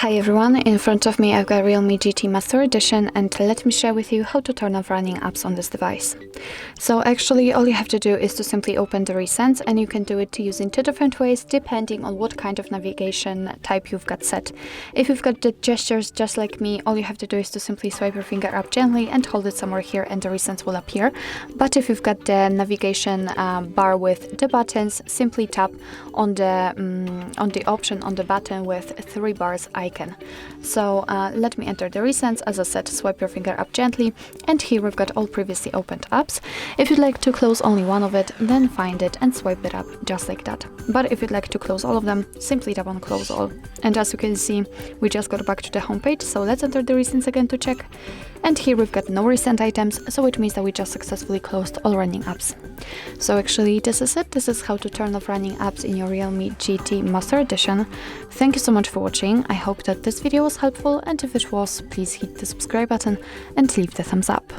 Hi everyone, in front of me I've got Realme GT Master Edition, and let me share with you how to turn off running apps on this device. So actually all you have to do is to simply open the recents, and you can do it using two different ways depending on what kind of navigation type you've got set. If you've got the gestures just like me, all you have to do is to simply swipe your finger up gently and hold it somewhere here and the recents will appear. But if you've got the navigation bar with the buttons, simply tap on the option on the button with 3 bars icon. So let me enter the recents. As I said, swipe your finger up gently, and here we've got all previously opened apps. If you'd like to close only one of it, then find it and swipe it up just like that. But if you'd like to close all of them, simply tap on close all. And as you can see, we just got back to the home page, so let's enter the recents again to check. And here we've got no recent items, so it means that we just successfully closed all running apps. So actually this is it. This is how to turn off running apps in your Realme GT Master Edition. Thank you so much for watching. I hope that this video was helpful, and if it was, please hit the subscribe button and leave the thumbs up.